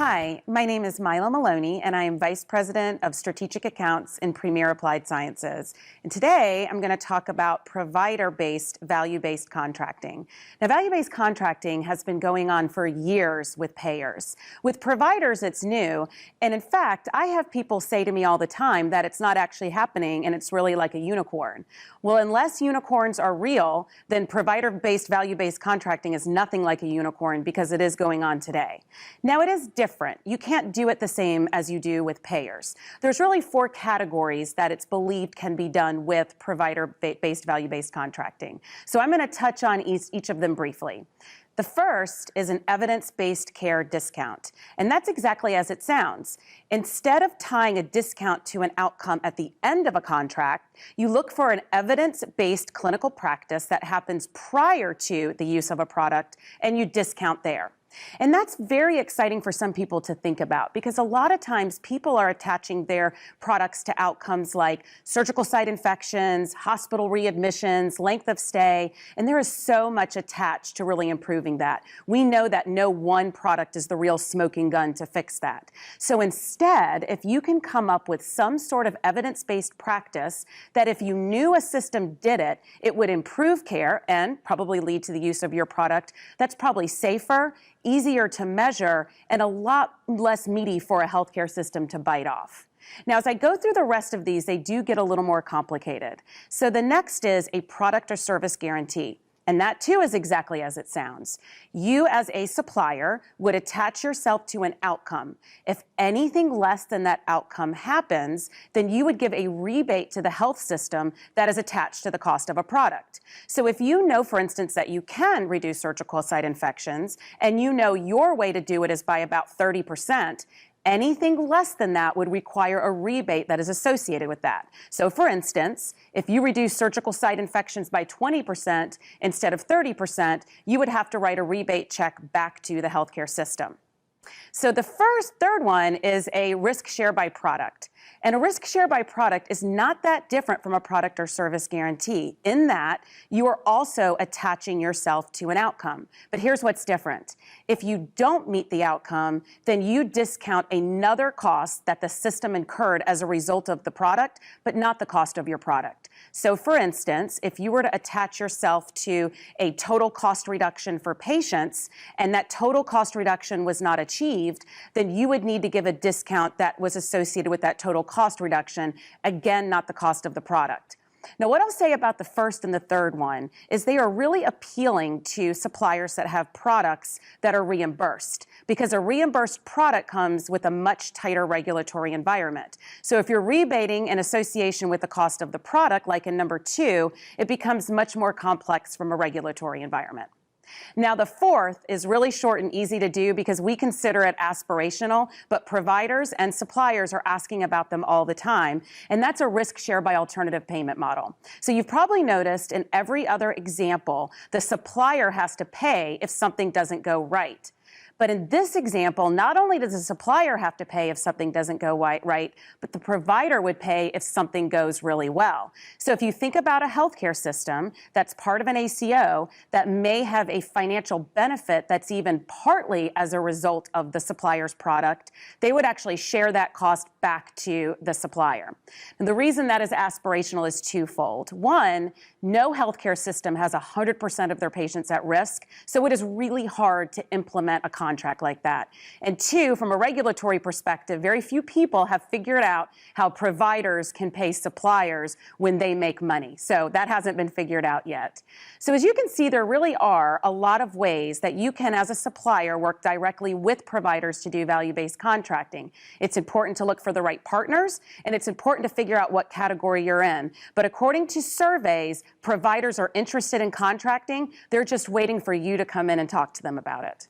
Hi, my name is Myla Maloney, and I am Vice President of Strategic Accounts in Premier Applied Sciences. And today, I'm going to talk about provider-based, value-based contracting. Now, value-based contracting has been going on for years with payers. With providers, it's new. And in fact, I have people say to me all the time that it's not actually happening, and it's really like a unicorn. Well, unless unicorns are real, then provider-based, value-based contracting is nothing like a unicorn because it is going on today. Now, it is different. You can't do it the same as you do with payers. There's really 4 categories that it's believed can be done with provider-based, value-based contracting. So I'm going to touch on each of them briefly. The first is an evidence-based care discount, and that's exactly as it sounds. Instead of tying a discount to an outcome at the end of a contract, you look for an evidence-based clinical practice that happens prior to the use of a product, and you discount there. And that's very exciting for some people to think about because a lot of times people are attaching their products to outcomes like surgical site infections, hospital readmissions, length of stay, and there is so much attached to really improving that. We know that no one product is the real smoking gun to fix that. So instead, if you can come up with some sort of evidence-based practice that if you knew a system did it, it would improve care and probably lead to the use of your product, that's probably safer, easier to measure, and a lot less meaty for a healthcare system to bite off. Now, as I go through the rest of these, they do get a little more complicated. So the next is a product or service guarantee. And that too is exactly as it sounds. You as a supplier would attach yourself to an outcome. If anything less than that outcome happens, then you would give a rebate to the health system that is attached to the cost of a product. So if you know, for instance, that you can reduce surgical site infections, and you know your way to do it is by about 30%, anything less than that would require a rebate that is associated with that. So for instance, if you reduce surgical site infections by 20% instead of 30%, you would have to write a rebate check back to the healthcare system. So the third one is a risk share by product. And a risk share by product is not that different from a product or service guarantee in that you are also attaching yourself to an outcome. But here's what's different. If you don't meet the outcome, then you discount another cost that the system incurred as a result of the product, but not the cost of your product. So for instance, if you were to attach yourself to a total cost reduction for patients and that total cost reduction was not achieved, then you would need to give a discount that was associated with that total cost reduction, again, not the cost of the product. Now, what I'll say about the first and the third one is they are really appealing to suppliers that have products that are reimbursed because a reimbursed product comes with a much tighter regulatory environment. So if you're rebating in association with the cost of the product, like in number 2, it becomes much more complex from a regulatory environment. Now, the fourth is really short and easy to do because we consider it aspirational, but providers and suppliers are asking about them all the time, and that's a risk share by alternative payment model. So you've probably noticed in every other example, the supplier has to pay if something doesn't go right. But in this example, not only does the supplier have to pay if something doesn't go right, but the provider would pay if something goes really well. So if you think about a healthcare system that's part of an ACO that may have a financial benefit that's even partly as a result of the supplier's product, they would actually share that cost back to the supplier. And the reason that is aspirational is twofold. One, no healthcare system has 100% of their patients at risk, so it is really hard to implement a contract like that. And 2, from a regulatory perspective, very few people have figured out how providers can pay suppliers when they make money. So that hasn't been figured out yet. So as you can see, there really are a lot of ways that you can, as a supplier, work directly with providers to do value-based contracting. It's important to look for the right partners, and it's important to figure out what category you're in. But according to surveys, providers are interested in contracting. They're just waiting for you to come in and talk to them about it.